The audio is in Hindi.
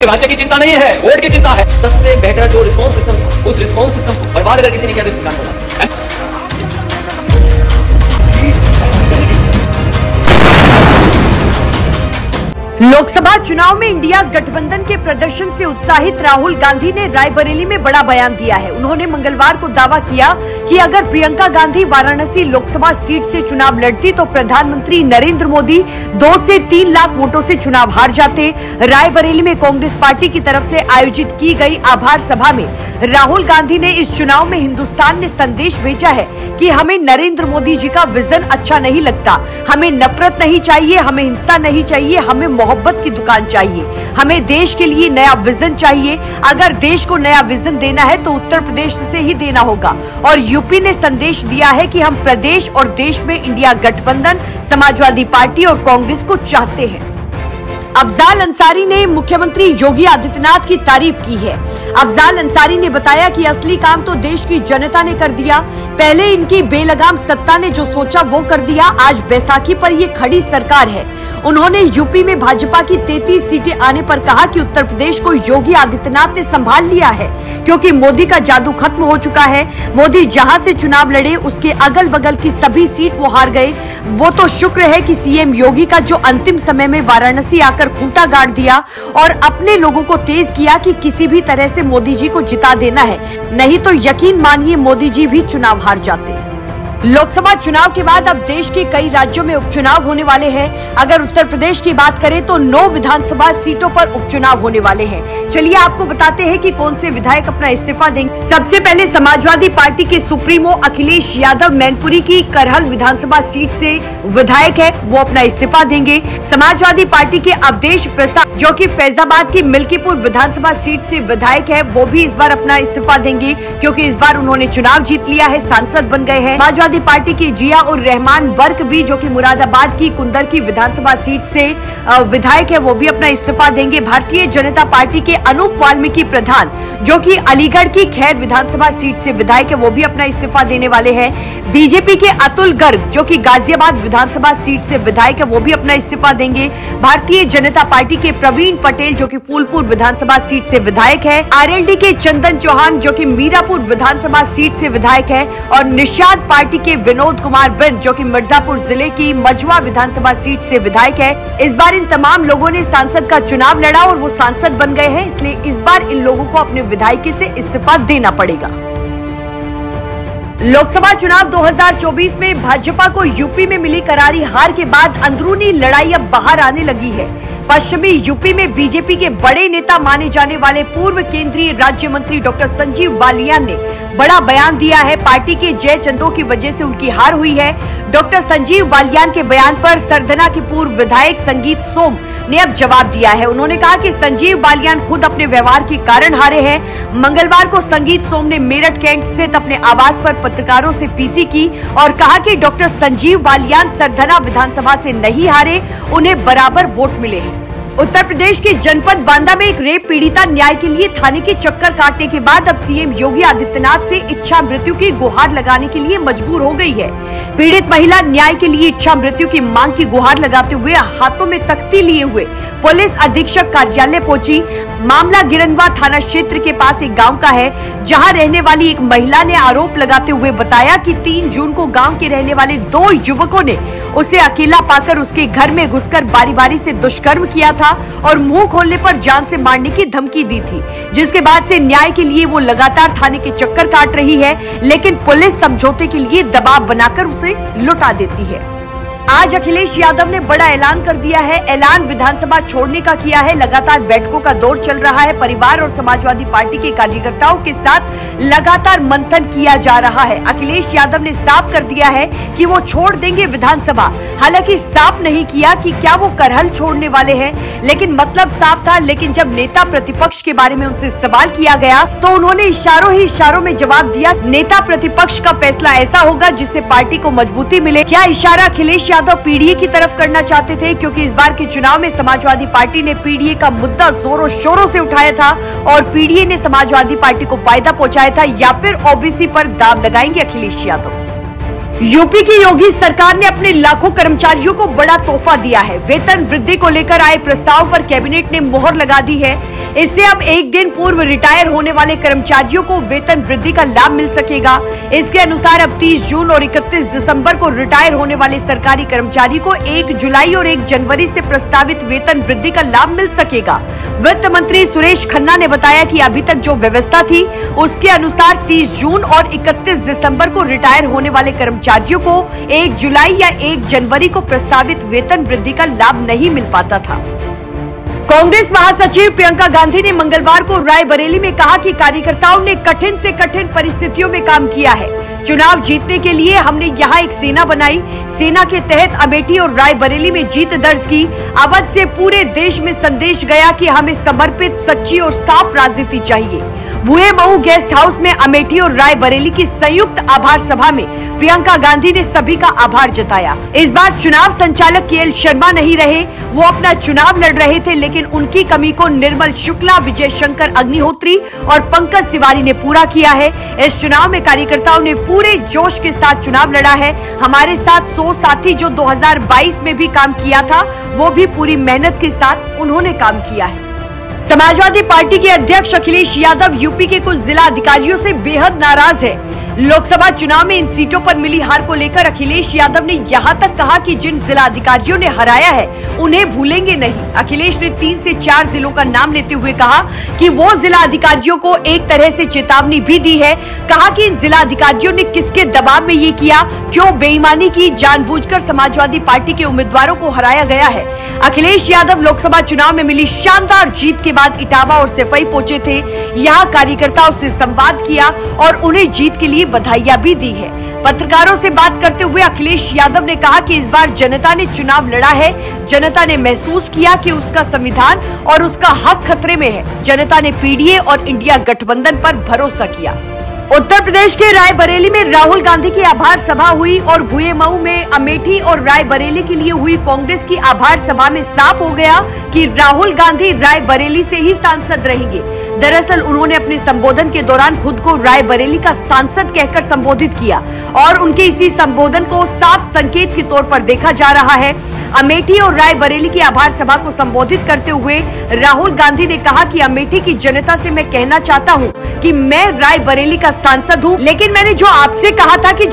भाग्य की चिंता नहीं है, वोट की चिंता है। सबसे बेटर जो रिस्पॉन्स सिस्टम था, उस रिस्पॉन्स सिस्टम को बर्बाद अगर किसी ने किया तो इसका होगा। लोकसभा चुनाव में इंडिया गठबंधन के प्रदर्शन से उत्साहित राहुल गांधी ने रायबरेली में बड़ा बयान दिया है। उन्होंने मंगलवार को दावा किया कि अगर प्रियंका गांधी वाराणसी लोकसभा सीट से चुनाव लड़ती तो प्रधानमंत्री नरेंद्र मोदी 2 से 3 लाख वोटों से चुनाव हार जाते। रायबरेली में कांग्रेस पार्टी की तरफ से आयोजित की गई आभार सभा में राहुल गांधी ने इस चुनाव में हिंदुस्तान ने संदेश भेजा है कि हमें नरेंद्र मोदी जी का विजन अच्छा नहीं लगता, हमें नफरत नहीं चाहिए, हमें हिंसा नहीं चाहिए, हमें मोहब्बत की दुकान चाहिए, हमें देश के लिए नया विजन चाहिए। अगर देश को नया विजन देना है तो उत्तर प्रदेश से ही देना होगा। और यूपी ने संदेश दिया है कि हम प्रदेश और देश में इंडिया गठबंधन, समाजवादी पार्टी और कांग्रेस को चाहते हैं। अफजाल अंसारी ने मुख्यमंत्री योगी आदित्यनाथ की तारीफ की है। अफजाल अंसारी ने बताया कि असली काम तो देश की जनता ने कर दिया। पहले इनकी बेलगाम सत्ता ने जो सोचा वो कर दिया। आज बैसाखी पर ये खड़ी सरकार है। उन्होंने यूपी में भाजपा की 33 सीटें आने पर कहा कि उत्तर प्रदेश को योगी आदित्यनाथ ने संभाल लिया है, क्योंकि मोदी का जादू खत्म हो चुका है। मोदी जहां से चुनाव लड़े उसके अगल बगल की सभी सीट वो हार गए। वो तो शुक्र है कि सीएम योगी का जो अंतिम समय में वाराणसी आकर खूंटा गाड़ दिया और अपने लोगों को तेज किया कि किसी भी तरह से मोदी जी को जिता देना है, नहीं तो यकीन मानिए मोदी जी भी चुनाव हार जाते। लोकसभा चुनाव के बाद अब देश के कई राज्यों में उपचुनाव होने वाले हैं। अगर उत्तर प्रदेश की बात करें तो 9 विधानसभा सीटों पर उपचुनाव होने वाले हैं। चलिए आपको बताते हैं कि कौन से विधायक अपना इस्तीफा देंगे। सबसे पहले समाजवादी पार्टी के सुप्रीमो अखिलेश यादव मैनपुरी की करहल विधानसभा सीट से विधायक है, वो अपना इस्तीफा देंगे। समाजवादी पार्टी के अवधेश प्रसाद जो कि फैजाबाद की मिल्कीपुर विधानसभा सीट से विधायक है, वो भी इस बार अपना इस्तीफा देंगे, क्योंकि इस बार उन्होंने चुनाव जीत लिया है, सांसद बन गए हैं। समाजवादी पार्टी की जिया उर रहमान वर्क भी जो कि मुरादाबाद की कुंदर की विधानसभा सीट से विधायक है, वो भी अपना इस्तीफा देंगे। भारतीय जनता पार्टी के अनूप वाल्मीकि प्रधान जो कि अलीगढ़ की खैर विधानसभा सीट से विधायक है, वो भी अपना इस्तीफा देने वाले हैं। बीजेपी के अतुल गर्ग जो कि गाजियाबाद विधानसभा सीट से विधायक है, वो भी अपना इस्तीफा देंगे। भारतीय जनता पार्टी के प्रवीण पटेल जो कि फूलपुर विधानसभा सीट से विधायक है। आरएलडी के चंदन चौहान जो कि मीरापुर विधानसभा सीट से विधायक है और निषाद पार्टी के विनोद कुमार बिंद जो कि मिर्जापुर जिले की मझवा विधानसभा सीट से विधायक है। इस बार इन तमाम लोगों ने सांसद का चुनाव लड़ा और वो सांसद बन गए हैं, इसलिए इस बार इन लोगों को अपने विधायकी से इस्तीफा देना पड़ेगा। लोकसभा चुनाव 2024 में भाजपा को यूपी में मिली करारी हार के बाद अंदरूनी लड़ाई अब बाहर आने लगी है। पश्चिमी यूपी में बीजेपी के बड़े नेता माने जाने वाले पूर्व केंद्रीय राज्य मंत्री डॉक्टर संजीव बालियान ने बड़ा बयान दिया है। पार्टी के जय चंदों की वजह से उनकी हार हुई है। डॉक्टर संजीव बालियान के बयान पर सरधना की पूर्व विधायक संगीत सोम ने अब जवाब दिया है। उन्होंने कहा कि संजीव बालियान खुद अपने व्यवहार के कारण हारे हैं। मंगलवार को संगीत सोम ने मेरठ कैंट स्थित अपने आवास पर पत्रकारों से पीसी की और कहा कि डॉक्टर संजीव बालियान सरधना विधानसभा से नहीं हारे, उन्हें बराबर वोट मिले हैं। उत्तर प्रदेश के जनपद बांदा में एक रेप पीड़िता न्याय के लिए थाने के चक्कर काटने के बाद अब सीएम योगी आदित्यनाथ से इच्छा मृत्यु की गुहार लगाने के लिए मजबूर हो गई है। पीड़ित महिला न्याय के लिए इच्छा मृत्यु की मांग की गुहार लगाते हुए हाथों में तख्ती लिए हुए पुलिस अधीक्षक कार्यालय पहुंची। मामला गिरनवा थाना क्षेत्र के पास एक गाँव का है, जहाँ रहने वाली एक महिला ने आरोप लगाते हुए बताया कि 3 जून को गाँव के रहने वाले 2 युवकों ने उसे अकेला पाकर उसके घर में घुसकर बारी बारी से दुष्कर्म किया था और मुंह खोलने पर जान से मारने की धमकी दी थी, जिसके बाद से न्याय के लिए वो लगातार थाने के चक्कर काट रही है, लेकिन पुलिस समझौते के लिए दबाव बनाकर उसे लुटा देती है। आज अखिलेश यादव ने बड़ा ऐलान कर दिया है। ऐलान विधानसभा छोड़ने का किया है। लगातार बैठकों का दौर चल रहा है। परिवार और समाजवादी पार्टी के कार्यकर्ताओं के साथ लगातार मंथन किया जा रहा है। अखिलेश यादव ने साफ कर दिया है कि वो छोड़ देंगे विधानसभा। हालांकि साफ नहीं किया कि क्या वो करहल छोड़ने वाले हैं, लेकिन मतलब साफ था। लेकिन जब नेता प्रतिपक्ष के बारे में उनसे सवाल किया गया तो उन्होंने इशारों ही इशारों में जवाब दिया। नेता प्रतिपक्ष का फैसला ऐसा होगा जिससे पार्टी को मजबूती मिले। क्या इशारा अखिलेश यादव पीडीए की तरफ करना चाहते थे, क्योंकि इस बार के चुनाव में समाजवादी पार्टी ने पीडीए का मुद्दा जोरों शोरों से उठाया था और पीडीए ने समाजवादी पार्टी को फायदा पहुंचाया था, या फिर ओबीसी पर दांव लगाएंगे अखिलेश यादव। यूपी की योगी सरकार ने अपने लाखों कर्मचारियों को बड़ा तोहफा दिया है। वेतन वृद्धि को लेकर आए प्रस्ताव पर कैबिनेट ने मोहर लगा दी है। इससे अब एक दिन पूर्व रिटायर होने वाले कर्मचारियों को वेतन वृद्धि का लाभ मिल सकेगा। इसके अनुसार अब 30 जून और 31 दिसंबर को रिटायर होने वाले सरकारी कर्मचारी को 1 जुलाई और 1 जनवरी से प्रस्तावित वेतन वृद्धि का लाभ मिल सकेगा। वित्त मंत्री सुरेश खन्ना ने बताया कि अभी तक जो व्यवस्था थी उसके अनुसार 30 जून और 31 दिसंबर को रिटायर होने वाले कर्मचारियों को 1 जुलाई या 1 जनवरी को प्रस्तावित वेतन वृद्धि का लाभ नहीं मिल पाता था। कांग्रेस महासचिव प्रियंका गांधी ने मंगलवार को रायबरेली में कहा कि कार्यकर्ताओं ने कठिन से कठिन परिस्थितियों में काम किया है। चुनाव जीतने के लिए हमने यहाँ एक सेना बनाई। सेना के तहत अमेठी और रायबरेली में जीत दर्ज की। अवध से पूरे देश में संदेश गया कि हमें समर्पित, सच्ची और साफ राजनीति चाहिए। भुए मऊ गेस्ट हाउस में अमेठी और रायबरेली की संयुक्त आभार सभा में प्रियंका गांधी ने सभी का आभार जताया। इस बार चुनाव संचालक केएल शर्मा नहीं रहे। वो अपना चुनाव लड़ रहे थे, लेकिन उनकी कमी को निर्मल शुक्ला, विजय शंकर अग्निहोत्री और पंकज तिवारी ने पूरा किया है। इस चुनाव में कार्यकर्ताओं ने पूरे जोश के साथ चुनाव लड़ा है। हमारे साथ 100 साथी जो 2022 में भी काम किया था, वो भी पूरी मेहनत के साथ उन्होंने काम किया है। समाजवादी पार्टी के अध्यक्ष अखिलेश यादव यूपी के कुछ जिला अधिकारियों से बेहद नाराज है। लोकसभा चुनाव में इन सीटों पर मिली हार को लेकर अखिलेश यादव ने यहां तक कहा कि जिन जिला अधिकारियों ने हराया है उन्हें भूलेंगे नहीं। अखिलेश ने 3 से 4 जिलों का नाम लेते हुए कहा कि वो जिला अधिकारियों को एक तरह से चेतावनी भी दी है। कहा कि इन जिला अधिकारियों ने किसके दबाव में ये किया, क्यों बेईमानी की, जानबूझकर समाजवादी पार्टी के उम्मीदवारों को हराया गया है। अखिलेश यादव लोकसभा चुनाव में मिली शानदार जीत के बाद इटावा और सफाई पहुंचे थे। यहाँ कार्यकर्ताओं से संवाद किया और उन्हें जीत के लिए बधाइयां भी दी है। पत्रकारों से बात करते हुए अखिलेश यादव ने कहा कि इस बार जनता ने चुनाव लड़ा है। जनता ने महसूस किया कि उसका संविधान और उसका हक खतरे में है। जनता ने पीडीए और इंडिया गठबंधन पर भरोसा किया। उत्तर प्रदेश के रायबरेली में राहुल गांधी की आभार सभा हुई और भुए मऊ में अमेठी और रायबरेली के लिए हुई कांग्रेस की आभार सभा में साफ हो गया कि राहुल गांधी रायबरेली से ही सांसद रहेंगे। दरअसल उन्होंने अपने संबोधन के दौरान खुद को रायबरेली का सांसद कहकर संबोधित किया और उनके इसी संबोधन को साफ संकेत के तौर पर देखा जा रहा है। अमेठी और रायबरेली की आभार सभा को संबोधित करते हुए राहुल गांधी ने कहा कि अमेठी की जनता से मैं कहना चाहता हूं कि मैं रायबरेली का सांसद हूं, लेकिन मैंने जो आपसे कहा था कि